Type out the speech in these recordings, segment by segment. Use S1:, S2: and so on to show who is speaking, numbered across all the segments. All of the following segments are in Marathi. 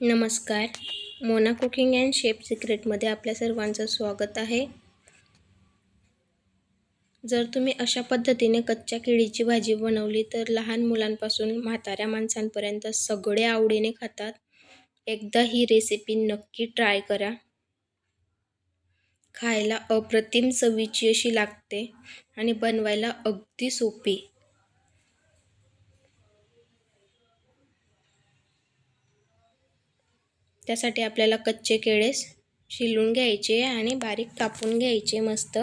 S1: नमस्कार. मोना कुकिंग अँड शेफ सिक्रेटमध्ये आपल्या सर्वांचं स्वागत आहे. जर तुम्ही अशा पद्धतीने कच्च्या केळीची भाजी बनवली तर लहान मुलांपासून म्हाताऱ्या माणसांपर्यंत सगळे आवडीने खातात. एकदा ही रेसिपी नक्की ट्राय करा. खायला अप्रतिम चवीची अशी लागते आणि बनवायला अगदी सोपी. त्यासाठी आपल्याला कच्चे केळे शिलून घ्यायचे आणि बारीक कापून घ्यायचे मस्त.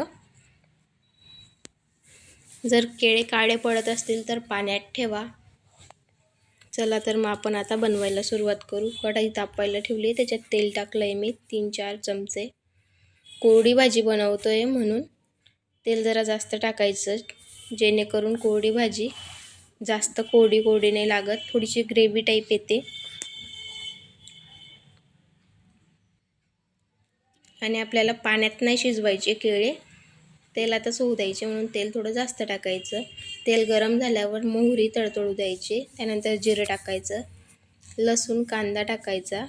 S1: जर केळे काळे पडत असतील तर पाण्यात ठेवा. चला तर मग आपण आता बनवायला सुरुवात करू. कढई तापायला ठेवली, त्याच्यात तेल टाकलं आहे मी 3-4 चमचे. कोरडी भाजी बनवतोय म्हणून तेल जरा जास्त टाकायचं, जेणेकरून कोरडी भाजी जास्त कोरडी नाही लागत, थोडीशी ग्रेव्ही टाईप येते. आणि आपल्याला पाण्यात नाही शिजवायचे केळे, तेलातच होऊ द्यायचे, म्हणून तेल थोडं जास्त टाकायचं. तेल गरम झाल्यावर मोहरी तडतडू द्यायची, त्यानंतर जिरं टाकायचं, लसूण कांदा टाकायचा.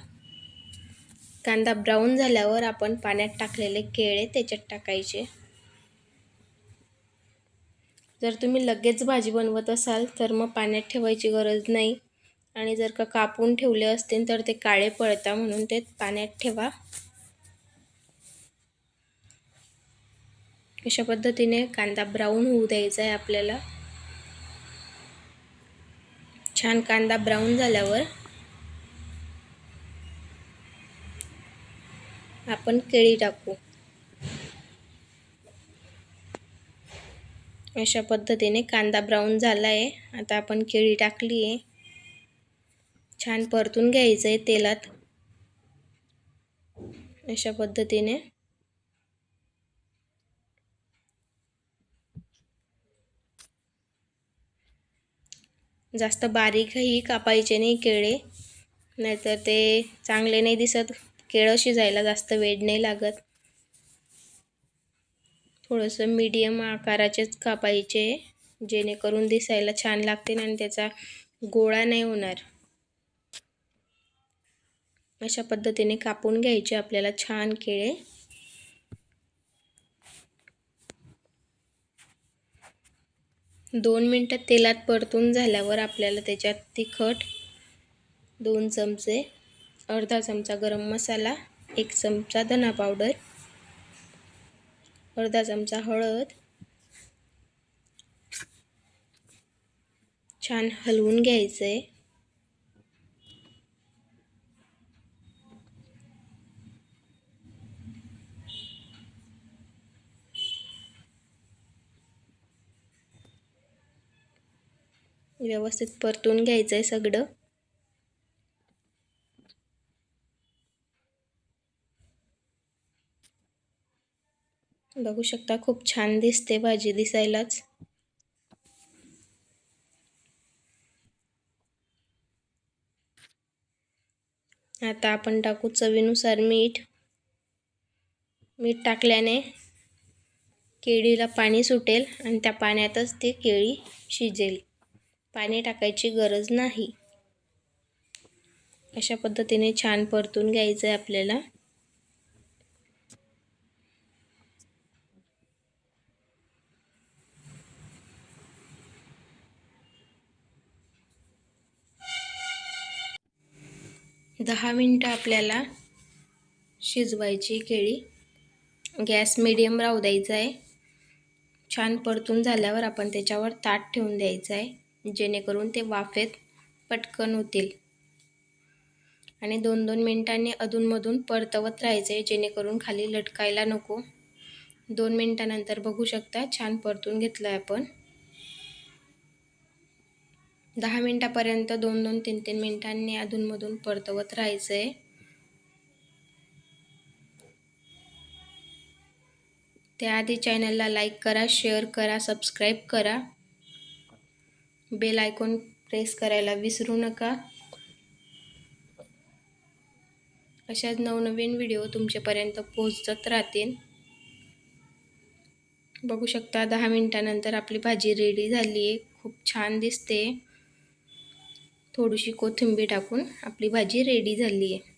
S1: कांदा ब्राऊन झाल्यावर आपण पाण्यात टाकलेले केळे त्याच्यात टाकायचे. जर तुम्ही लगेच भाजी बनवत असाल तर मग पाण्यात ठेवायची गरज नाही, आणि जर का कापून ठेवले असतील तर ते काळे पडतात, म्हणून ते पाण्यात ठेवा. अशा पद्धतीने कांदा ब्राऊन होऊ द्यायचा आहे आपल्याला. छान कांदा ब्राऊन झाल्यावर आपण केळी टाकू. अशा पद्धतीने कांदा ब्राऊन झाला आहे. आता आपण केळी टाकली आहे, छान परतून घ्यायचं आहे तेलात. अशा पद्धतीने जास्त बारीकही कापायचे नाही केळे, नाहीतर ते चांगले नाही दिसत. केळं शिजायला जास्त वेळ नाही लागत. थोडंसं मीडियम आकाराचेच कापायचे, जेणेकरून दिसायला छान लागतील आणि त्याचा गोळा नाही होणार. अशा पद्धतीने कापून घ्यायचे आपल्याला छान केळे. दोन मिनटं तेलात परतून झाल्यावर आपल्याला त्याच्यात तिखट 2 चमचे, अर्धा चमचा गरम मसाला, 1 चमचा धना पावडर, अर्धा चमचा हळद छान हलवून घ्यायचं आहे. व्यवस्थित परतून घ्यायचं आहे सगळं. बघू शकता खूप छान दिसते भाजी दिसायलाच. आता आपण टाकू चवीनुसार मीठ. मीठ टाकल्याने केळीला पाणी सुटेल आणि त्या पाण्यातच ती केळी शिजेल. पाणी टाकायची गरज नाही. अशा पद्धतीने छान परतून घ्यायचं आहे आपल्याला. दहा मिनटं आपल्याला शिजवायची केळी. गॅस मीडियम राहू द्यायचा आहे. छान परतून झाल्यावर आपण त्याच्यावर ताट ठेवून द्यायचं आहे, जेणेकरून ते वाफेत पटकन होतील. आणि 2-2 मिनिटांनी अधूनमधून परतवत राहायचं आहे, जेणेकरून खाली लटकायला नको. 2 मिनिटानंतर बघू शकता छान परतून घेतलं आहे आपण. 10 मिनिटापर्यंत 2-2, 3-3 मिनिटांनी अधूनमधून परतवत राहायचं आहे. त्याआधी चॅनलला लाईक करा, शेअर करा, सबस्क्राईब करा. बेल आयकॉन प्रेस करायला विसरू नका. अशाच नवनवीन व्हिडिओ तुमच्यापर्यंत पोहोचत राहतील. बघू शकता 10 मिनिटानंतर आपली भाजी रेडी झाली आहे. खूप छान दिसते. थोडीशी कोथिंबीर टाकून आपली भाजी रेडी झाली आहे.